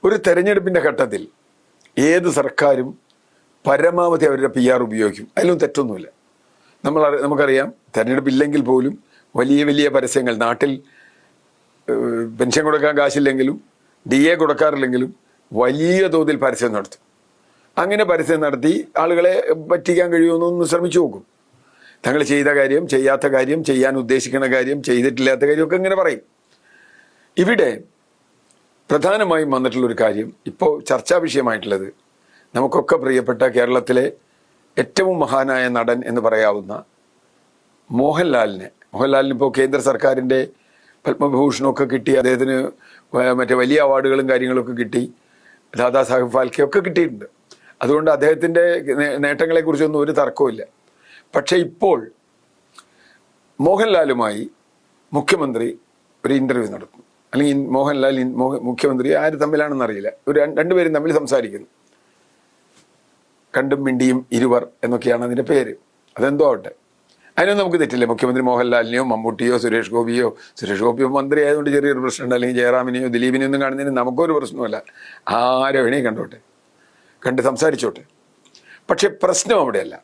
ഒരു തെരഞ്ഞെടുപ്പിൻ്റെ ഘട്ടത്തിൽ ഏത് സർക്കാരും പരമാവധി അവരുടെ PR ഉപയോഗിക്കും. അതിലൊന്നും തെറ്റൊന്നുമില്ല. നമുക്കറിയാം, തെരഞ്ഞെടുപ്പില്ലെങ്കിൽ പോലും വലിയ വലിയ പരസ്യങ്ങൾ, നാട്ടിൽ പെൻഷൻ കൊടുക്കാൻ കാശില്ലെങ്കിലും DA കൊടുക്കാറില്ലെങ്കിലും വലിയ തോതിൽ പരസ്യം നടത്തും. അങ്ങനെ പരസ്യം നടത്തി ആളുകളെ പറ്റിക്കാൻ കഴിയുമെന്നൊന്ന് ശ്രമിച്ചു നോക്കും. തങ്ങൾ ചെയ്ത കാര്യം, ചെയ്യാത്ത കാര്യം, ചെയ്യാൻ ഉദ്ദേശിക്കുന്ന കാര്യം, ചെയ്തിട്ടില്ലാത്ത കാര്യമൊക്കെ ഇങ്ങനെ പറയും. ഇവിടെ പ്രധാനമായും വന്നിട്ടുള്ളൊരു കാര്യം, ഇപ്പോൾ ചർച്ചാ വിഷയമായിട്ടുള്ളത്, നമുക്കൊക്കെ പ്രിയപ്പെട്ട കേരളത്തിലെ ഏറ്റവും മഹാനായ നടൻ എന്ന് പറയാവുന്ന മോഹൻലാലിന് ഇപ്പോൾ കേന്ദ്ര സർക്കാരിൻ്റെ പത്മഭൂഷണമൊക്കെ കിട്ടി, അദ്ദേഹത്തിന് മറ്റേ വലിയ അവാർഡുകളും കാര്യങ്ങളൊക്കെ കിട്ടി, ദാദാ സാഹിബ് ഫാൽക്കെ ഒക്കെ കിട്ടിയിട്ടുണ്ട്. അതുകൊണ്ട് അദ്ദേഹത്തിൻ്റെ നേട്ടങ്ങളെക്കുറിച്ചൊന്നും ഒരു തർക്കവുമില്ല. പക്ഷേ ഇപ്പോൾ മോഹൻലാലുമായി മുഖ്യമന്ത്രി ഒരു ഇൻ്റർവ്യൂ നടത്തുന്നു. അല്ലെങ്കിൽ മോഹൻലാൽ മുഖ്യമന്ത്രി ആര് തമ്മിലാണെന്ന് അറിയില്ല, രണ്ടുപേരും തമ്മിൽ സംസാരിക്കുന്നു. കണ്ടും മിണ്ടിയും ഇരുവർ എന്നൊക്കെയാണ് അതിൻ്റെ പേര്. അതെന്തോ ആവട്ടെ, അതിനൊന്നും നമുക്ക് തെറ്റില്ല. മുഖ്യമന്ത്രി മോഹൻലാലിനെയോ മമ്മൂട്ടിയോ സുരേഷ് ഗോപിയോ മന്ത്രി ആയതുകൊണ്ട് ചെറിയൊരു പ്രശ്നമുണ്ട്, അല്ലെങ്കിൽ ജയറാമിനെയോ ദിലീപിനെയോ ഒന്നും കാണുന്നതിന് നമുക്കൊരു പ്രശ്നമല്ല. ആരെ വേണേ കണ്ടോട്ടെ, കണ്ട് സംസാരിച്ചോട്ടെ. പക്ഷെ പ്രശ്നം അവിടെയല്ല.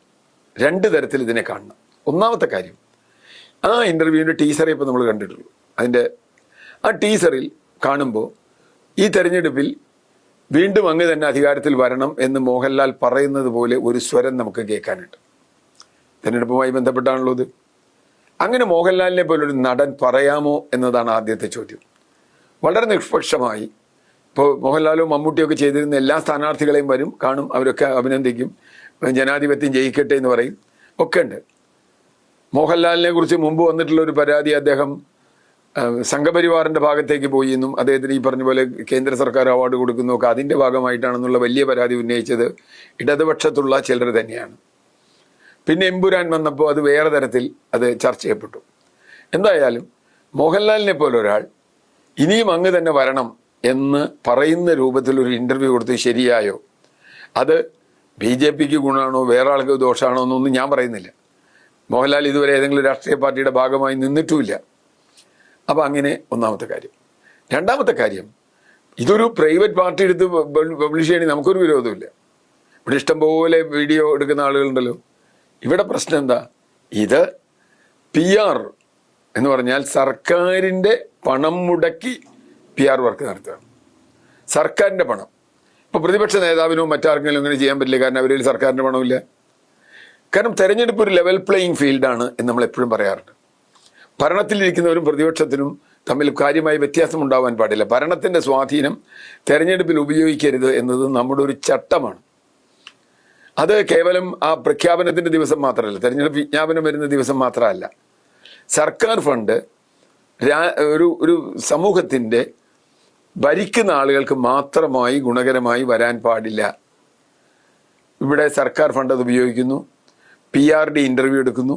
രണ്ട് തരത്തിൽ ഇതിനെ കാണണം. ഒന്നാമത്തെ കാര്യം, ആ ഇൻ്റർവ്യൂവിൻ്റെ ടീസറേ ഇപ്പോൾ നമ്മൾ കണ്ടിട്ടുള്ളൂ. ആ ടീസറിൽ കാണുമ്പോൾ ഈ തെരഞ്ഞെടുപ്പിൽ വീണ്ടും അങ്ങ് തന്നെ അധികാരത്തിൽ വരണം എന്ന് മോഹൻലാൽ പറയുന്നത് പോലെ ഒരു സ്വരം നമുക്ക് കേൾക്കാനുണ്ട്. തെരഞ്ഞെടുപ്പുമായി ബന്ധപ്പെട്ടാണല്ലോ ഇത്. അങ്ങനെ മോഹൻലാലിനെ പോലൊരു നടൻ പറയാമോ എന്നതാണ് ആദ്യത്തെ ചോദ്യം. വളരെ നിഷ്പക്ഷമായി ഇപ്പോൾ മോഹൻലാലോ മമ്മൂട്ടിയൊക്കെ ചെയ്തിരുന്ന എല്ലാ സ്ഥാനാർത്ഥികളെയും വരും, കാണും, അവരൊക്കെ അഭിനന്ദിക്കും, ജനാധിപത്യം ജയിക്കട്ടെ എന്ന് പറയും, ഒക്കെ ഉണ്ട്. മോഹൻലാലിനെ കുറിച്ച് മുമ്പ് വന്നിട്ടുള്ള ഒരു പരാതി, അദ്ദേഹം സംഘപരിവാറിൻ്റെ ഭാഗത്തേക്ക് പോയി എന്നും അദ്ദേഹത്തിന് ഈ പറഞ്ഞ പോലെ കേന്ദ്ര സർക്കാർ അവാർഡ് കൊടുക്കുന്നതൊക്കെ അതിൻ്റെ ഭാഗമായിട്ടാണെന്നുള്ള വലിയ പരാതി ഉന്നയിച്ചത് ഇടതുപക്ഷത്തുള്ള ചിലർ തന്നെയാണ്. പിന്നെ എമ്പുരാൻ വന്നപ്പോൾ അത് വേറെ തരത്തിൽ അത് ചർച്ച ചെയ്യപ്പെട്ടു. എന്തായാലും മോഹൻലാലിനെ പോലെ ഒരാൾ ഇനിയും അങ്ങ് തന്നെ വരണം എന്ന് പറയുന്ന രൂപത്തിലൊരു ഇൻ്റർവ്യൂ കൊടുത്ത് ശരിയായോ? അത് BJPക്ക് ഗുണമാണോ വേറെ ആൾക്ക് ദോഷമാണോ എന്നൊന്നും ഞാൻ പറയുന്നില്ല. മോഹൻലാൽ ഇതുവരെ ഏതെങ്കിലും രാഷ്ട്രീയ പാർട്ടിയുടെ ഭാഗമായി നിന്നിട്ടുമില്ല. അപ്പം അങ്ങനെ ഒന്നാമത്തെ കാര്യം. രണ്ടാമത്തെ കാര്യം, ഇതൊരു പ്രൈവറ്റ് പാർട്ടി എടുത്ത് പബ്ലിഷ് ചെയ്യണമെങ്കിൽ നമുക്കൊരു വിരോധമില്ല. ഇവിടെ ഇഷ്ടംപോലെ വീഡിയോ എടുക്കുന്ന ആളുകളുണ്ടല്ലോ. ഇവിടെ പ്രശ്നം എന്താ? ഇത് PR എന്ന് പറഞ്ഞാൽ സർക്കാരിൻ്റെ പണം മുടക്കി PR വർക്ക് നടത്തുകയാണ്. സർക്കാരിൻ്റെ പണം. ഇപ്പോൾ പ്രതിപക്ഷ നേതാവിനോ മറ്റാർക്കെങ്കിലും അങ്ങനെ ചെയ്യാൻ പറ്റില്ല, കാരണം അവരിൽ സർക്കാരിൻ്റെ പണമില്ല. കാരണം തെരഞ്ഞെടുപ്പ് ഒരു ലെവൽ പ്ലേയിങ് ഫീൽഡാണ് എന്ന് നമ്മൾ എപ്പോഴും പറയാറുണ്ട്. ഭരണത്തിലിരിക്കുന്നവരും പ്രതിപക്ഷത്തിനും തമ്മിൽ കാര്യമായ വ്യത്യാസം ഉണ്ടാവാൻ പാടില്ല. ഭരണത്തിൻ്റെ സ്വാധീനം തെരഞ്ഞെടുപ്പിൽ ഉപയോഗിക്കരുത് എന്നത് നമ്മുടെ ഒരു ചട്ടമാണ്. അത് കേവലം ആ പ്രഖ്യാപനത്തിൻ്റെ ദിവസം മാത്രമല്ല, തെരഞ്ഞെടുപ്പ് വിജ്ഞാപനം വരുന്ന ദിവസം മാത്രമല്ല. സർക്കാർ ഫണ്ട് ഒരു സമൂഹത്തിൻ്റെ ഭരിക്കുന്ന ആളുകൾക്ക് മാത്രമായി ഗുണകരമായി വരാൻ പാടില്ല. ഇവിടെ സർക്കാർ ഫണ്ട് അത് ഉപയോഗിക്കുന്നു, PRD ഇൻ്റർവ്യൂ എടുക്കുന്നു,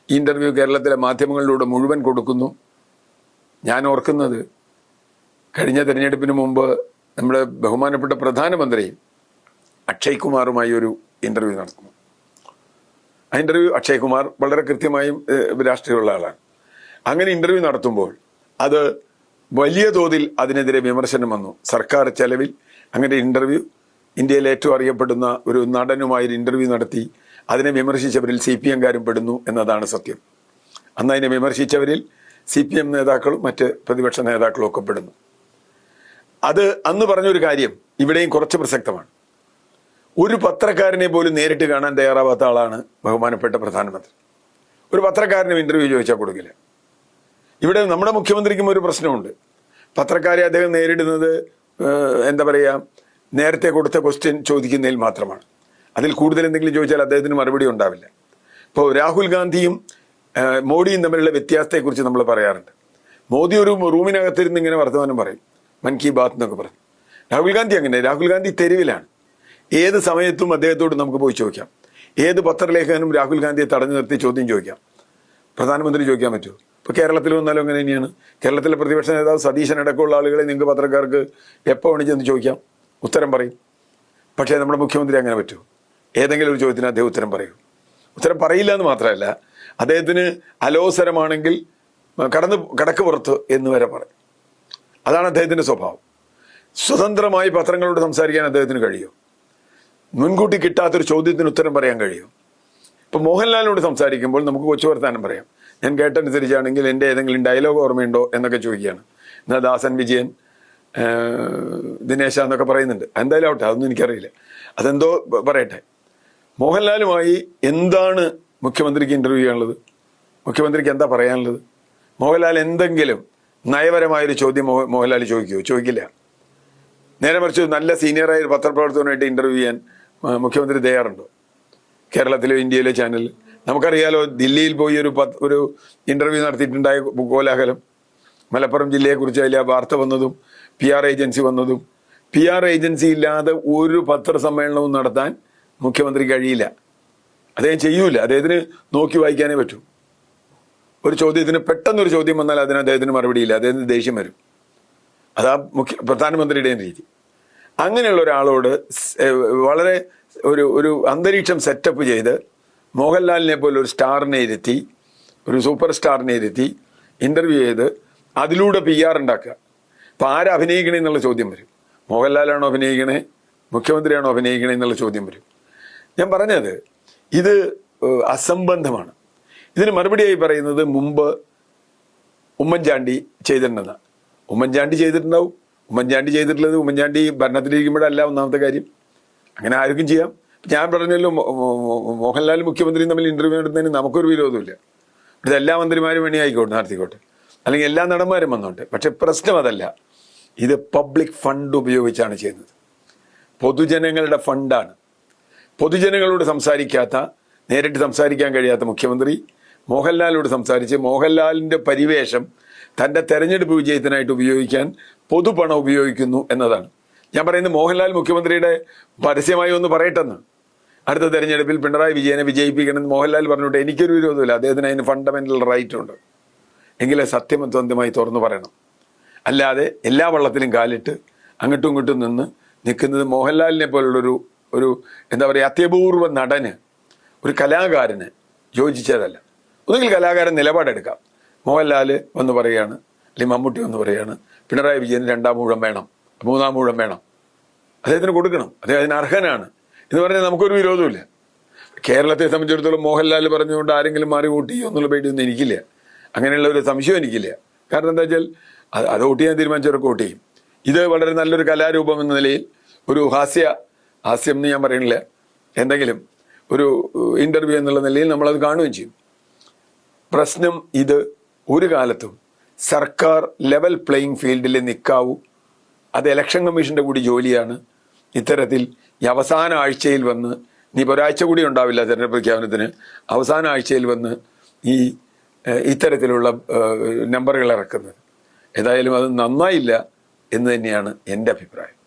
ഈ ഇൻ്റർവ്യൂ കേരളത്തിലെ മാധ്യമങ്ങളിലൂടെ മുഴുവൻ കൊടുക്കുന്നു. ഞാൻ ഓർക്കുന്നത്, കഴിഞ്ഞ തെരഞ്ഞെടുപ്പിന് മുമ്പ് നമ്മുടെ ബഹുമാനപ്പെട്ട പ്രധാനമന്ത്രി അക്ഷയ് കുമാറുമായി ഒരു ഇൻ്റർവ്യൂ നടത്തുന്നു. ആ ഇൻ്റർവ്യൂ അക്ഷയ് കുമാർ വളരെ കൃത്യമായും രാഷ്ട്രീയമുള്ള ആളാണ്. അങ്ങനെ ഇൻ്റർവ്യൂ നടത്തുമ്പോൾ അത് വലിയ തോതിൽ അതിനെതിരെ വിമർശനം വന്നു. സർക്കാർ ചെലവിൽ അങ്ങനെ ഇൻ്റർവ്യൂ, ഇന്ത്യയിൽ ഏറ്റവും അറിയപ്പെടുന്ന ഒരു നടനുമായൊരു ഇൻ്റർവ്യൂ നടത്തി. അതിനെ വിമർശിച്ചവരിൽ CPM-കാരും പെടുന്നു എന്നതാണ് സത്യം. അന്ന് അതിനെ വിമർശിച്ചവരിൽ CPM നേതാക്കളും മറ്റ് പ്രതിപക്ഷ നേതാക്കളും ഒക്കെ പെടുന്നു. അത് അന്ന് പറഞ്ഞൊരു കാര്യം ഇവിടെയും കുറച്ച് പ്രസക്തമാണ്. ഒരു പത്രക്കാരനെ പോലും നേരിട്ട് കാണാൻ തയ്യാറാവാത്ത ആളാണ് ബഹുമാനപ്പെട്ട പ്രധാനമന്ത്രി. ഒരു പത്രക്കാരനും ഇൻ്റർവ്യൂ ചോദിച്ചാൽ കൊടുക്കില്ല. ഇവിടെ നമ്മുടെ മുഖ്യമന്ത്രിക്കും ഒരു പ്രശ്നമുണ്ട്. പത്രക്കാരെ അദ്ദേഹം നേരിടുന്നത് എന്താ പറയുക, നേരത്തെ കൊടുത്ത ക്വസ്റ്റ്യൻ ചോദിക്കുന്നതിൽ മാത്രമാണ്. അതിൽ കൂടുതൽ എന്തെങ്കിലും ചോദിച്ചാൽ അദ്ദേഹത്തിന് മറുപടി ഉണ്ടാവില്ല. ഇപ്പോൾ രാഹുൽ ഗാന്ധിയും മോഡിയും തമ്മിലുള്ള വ്യത്യാസത്തെക്കുറിച്ച് നമ്മൾ പറയാറുണ്ട്. മോദി ഒരു റൂമിനകത്തിരുന്ന് ഇങ്ങനെ വർത്തമാനം പറയും, മൻ കി ബാത്ത് എന്നൊക്കെ പറയും. രാഹുൽ ഗാന്ധി അങ്ങനെ, രാഹുൽ ഗാന്ധി തെരുവിലാണ്. ഏത് സമയത്തും അദ്ദേഹത്തോട് നമുക്ക് പോയി ചോദിക്കാം. ഏത് പത്രലേഖകനും രാഹുൽ ഗാന്ധിയെ തടഞ്ഞു നിർത്തി ചോദ്യം ചോദിക്കാം. പ്രധാനമന്ത്രി ചോദിക്കാൻ പറ്റുമോ? ഇപ്പോൾ കേരളത്തിൽ വന്നാലും അങ്ങനെ തന്നെയാണ്. കേരളത്തിലെ പ്രതിപക്ഷ നേതാവ് സതീശൻ അടക്കമുള്ള ആളുകളെ നിങ്ങൾക്ക് പത്രക്കാർക്ക് എപ്പോൾ വേണമെന്ന് ചോദിക്കാം, ഉത്തരം പറയും. പക്ഷേ നമ്മുടെ മുഖ്യമന്ത്രി അങ്ങനെ പറ്റുമോ? ഏതെങ്കിലും ഒരു ചോദ്യത്തിന് അദ്ദേഹം ഉത്തരം പറയില്ല എന്ന് മാത്രമല്ല, അദ്ദേഹത്തിന് അലോസരമാണെങ്കിൽ കടക്ക് പുറത്ത് എന്ന് വരെ പറയും. അതാണ് അദ്ദേഹത്തിൻ്റെ സ്വഭാവം. സ്വതന്ത്രമായി പത്രങ്ങളോട് സംസാരിക്കാൻ അദ്ദേഹത്തിന് കഴിയും. മുൻകൂട്ടി കിട്ടാത്തൊരു ചോദ്യത്തിന് ഉത്തരം പറയാൻ കഴിയും. ഇപ്പം മോഹൻലാലിനോട് സംസാരിക്കുമ്പോൾ നമുക്ക് കൊച്ചു വർത്താനം പറയാം. ഞാൻ കേട്ടനുസരിച്ചാണെങ്കിൽ എൻ്റെ ഏതെങ്കിലും ഡയലോഗ് ഓർമ്മയുണ്ടോ എന്നൊക്കെ ചോദിക്കുകയാണ്. എന്നാൽ ദാസൻ വിജയൻ, ദിനേശ എന്നൊക്കെ പറയുന്നുണ്ട്. എന്തായാലും ആവട്ടെ, അതൊന്നും എനിക്കറിയില്ല. അതെന്തോ പറയട്ടെ. മോഹൻലാലുമായി എന്താണ് മുഖ്യമന്ത്രിക്ക് ഇന്റർവ്യൂ ചെയ്യാനുള്ളത്? മുഖ്യമന്ത്രിക്ക് എന്താ പറയാനുള്ളത്? മോഹൻലാൽ എന്തെങ്കിലും നയപരമായൊരു ചോദ്യം മോഹൻലാൽ ചോദിക്കുമോ? ചോദിക്കില്ല. നേരെ മറിച്ച് നല്ല സീനിയറായ ഒരു പത്രപ്രവർത്തകനായിട്ട് ഇന്റർവ്യൂ ചെയ്യാൻ മുഖ്യമന്ത്രി തയ്യാറുണ്ടോ? കേരളത്തിലോ ഇന്ത്യയിലോ ചാനൽ നമുക്കറിയാലോ. ദില്ലിയിൽ പോയി ഒരു ഇന്റർവ്യൂ നടത്തിയിട്ടുണ്ടായ കോലാഹലം, മലപ്പുറം ജില്ലയെക്കുറിച്ച് അതിൽ വാർത്ത വന്നതും PR ഏജൻസി വന്നതും. PR ഏജൻസി ഇല്ലാതെ ഒരു പത്രസമ്മേളനവും നടത്താൻ മുഖ്യമന്ത്രി കഴിയില്ല. അദ്ദേഹം ചെയ്യൂല. അദ്ദേഹത്തിന് നോക്കി വായിക്കാനേ പറ്റൂ. ഒരു ചോദ്യത്തിന് പെട്ടെന്നൊരു ചോദ്യം വന്നാൽ അതിന് അദ്ദേഹത്തിന് മറുപടിയില്ല. അദ്ദേഹത്തിന് ദേഷ്യം വരും. അതാ പ്രധാനമന്ത്രിയുടെയും രീതി. അങ്ങനെയുള്ള ഒരാളോട് വളരെ ഒരു അന്തരീക്ഷം സെറ്റപ്പ് ചെയ്ത് മോഹൻലാലിനെ പോലെ ഒരു സ്റ്റാറിനെ ഇരുത്തി, ഒരു സൂപ്പർ സ്റ്റാറിനെ ഇരുത്തി ഇന്റർവ്യൂ ചെയ്ത് അതിലൂടെ PR ഉണ്ടാക്കുക. അപ്പം ആരാ അഭിനയിക്കണേ എന്നുള്ള ചോദ്യം വരും. മോഹൻലാലാണോ അഭിനയിക്കണേ, മുഖ്യമന്ത്രിയാണോ അഭിനയിക്കണേ എന്നുള്ള ചോദ്യം വരും. ഞാൻ പറഞ്ഞത് ഇത് അസംബന്ധമാണ്. ഇതിന് മറുപടിയായി പറയുന്നത് മുമ്പ് ഉമ്മൻചാണ്ടി ചെയ്തിട്ടുണ്ടെന്നാണ്. ഉമ്മൻചാണ്ടി ചെയ്തിട്ടുണ്ടാവും. ഉമ്മൻചാണ്ടി ചെയ്തിട്ടുള്ളത് ഉമ്മൻചാണ്ടി ഭരണത്തിലിരിക്കുമ്പോഴല്ല ഒന്നാമത്തെ കാര്യം. അങ്ങനെ ആർക്കും ചെയ്യാം. ഞാൻ പറഞ്ഞല്ലോ, മോഹൻലാൽ മുഖ്യമന്ത്രിയും തമ്മിൽ ഇന്റർവ്യൂ നടത്തുന്നതിന് നമുക്കൊരു വിരോധമില്ല. ഇത് എല്ലാ മന്ത്രിമാരും വേണി ആയിക്കോട്ടെ, നടത്തിക്കോട്ടെ, അല്ലെങ്കിൽ എല്ലാ നടന്മാരും വന്നോട്ടെ. പക്ഷെ പ്രശ്നം അതല്ല. ഇത് പബ്ലിക് ഫണ്ട് ഉപയോഗിച്ചാണ് ചെയ്യുന്നത്. പൊതുജനങ്ങളുടെ ഫണ്ടാണ്. പൊതുജനങ്ങളോട് സംസാരിക്കാത്ത, നേരിട്ട് സംസാരിക്കാൻ കഴിയാത്ത മുഖ്യമന്ത്രി മോഹൻലാലിനോട് സംസാരിച്ച് മോഹൻലാലിന്റെ പരിവേഷം തന്റെ തെരഞ്ഞെടുപ്പ് വിജയത്തിനായിട്ട് ഉപയോഗിക്കാൻ പൊതുപണം ഉപയോഗിക്കുന്നു എന്നതാണ്. ഞാൻ പറയുന്നത് മോഹൻലാൽ മുഖ്യമന്ത്രിയുടെ പരസ്യമായി ഒന്ന് പറയട്ടെന്ന്. അടുത്ത തെരഞ്ഞെടുപ്പിൽ പിണറായി വിജയനെ വിജയിപ്പിക്കണമെന്ന് മോഹൻലാൽ പറഞ്ഞിട്ട് എനിക്കൊരു വിരോധമില്ല. അദ്ദേഹത്തിന് അതിന് ഫണ്ടമെന്റൽ റൈറ്റ് ഉണ്ട്. എങ്കിലേ സത്യമായി തുറന്നു പറയണം. അല്ലാതെ എല്ലാ വള്ളത്തിലും കാലിട്ട് അങ്ങോട്ടും ഇങ്ങോട്ടും നിൽക്കുന്നത് മോഹൻലാലിനെ പോലുള്ളൊരു എന്താ പറയുക, അത്യപൂർവ നടന്, ഒരു കലാകാരന് യോജിച്ചതല്ല. ഒന്നുകിൽ കലാകാരൻ നിലപാടെടുക്കാം. മോഹൻലാൽ വന്ന് പറയുകയാണ്, അല്ലെങ്കിൽ മമ്മൂട്ടി വന്ന് പറയുകയാണ്, പിണറായി വിജയന് 2-ാം ഊഴം വേണം, 3-ാം ഊഴം വേണം, അദ്ദേഹത്തിന് കൊടുക്കണം, അദ്ദേഹത്തിന് അർഹനാണ് എന്ന് പറഞ്ഞാൽ നമുക്കൊരു വിരോധമില്ല. കേരളത്തെ സംബന്ധിച്ചിടത്തോളം മോഹൻലാൽ പറഞ്ഞുകൊണ്ട് ആരെങ്കിലും മാറി വോട്ട് ചെയ്യോ എന്നുള്ള പേടിയൊന്നും എനിക്കില്ല. അങ്ങനെയുള്ള ഒരു സംശയം എനിക്കില്ല. കാരണം എന്താ വെച്ചാൽ അത് വോട്ട് ചെയ്യാൻ തീരുമാനിച്ചവർക്ക് വോട്ട് ചെയ്യും. ഇത് വളരെ നല്ലൊരു കലാരൂപം എന്ന നിലയിൽ ഒരു ഹാസ്യം എന്ന് ഞാൻ പറയുന്നില്ല, എന്തെങ്കിലും ഒരു ഇന്റർവ്യൂ എന്നുള്ള നിലയിൽ നമ്മളത് കാണുകയും ചെയ്യും. പ്രശ്നം ഇത് ഒരു കാലത്തും സർക്കാർ ലെവൽ പ്ലേയിങ് ഫീൽഡിൽ നിൽക്കാവൂ. അത് ഇലക്ഷൻ കമ്മീഷന്റെ കൂടി ജോലിയാണ്. ഇത്തരത്തിൽ ഈ അവസാന ആഴ്ചയിൽ വന്ന്, ഇനിയിപ്പോൾ ഒരാഴ്ച കൂടി ഉണ്ടാവില്ല തെരഞ്ഞെടുപ്പ് പ്രഖ്യാപനത്തിന്, അവസാന ആഴ്ചയിൽ വന്ന് ഇത്തരത്തിലുള്ള നമ്പറുകൾ ഇറക്കുന്നത് ഏതായാലും അത് നന്നായില്ല എന്ന് തന്നെയാണ് എൻ്റെ അഭിപ്രായം.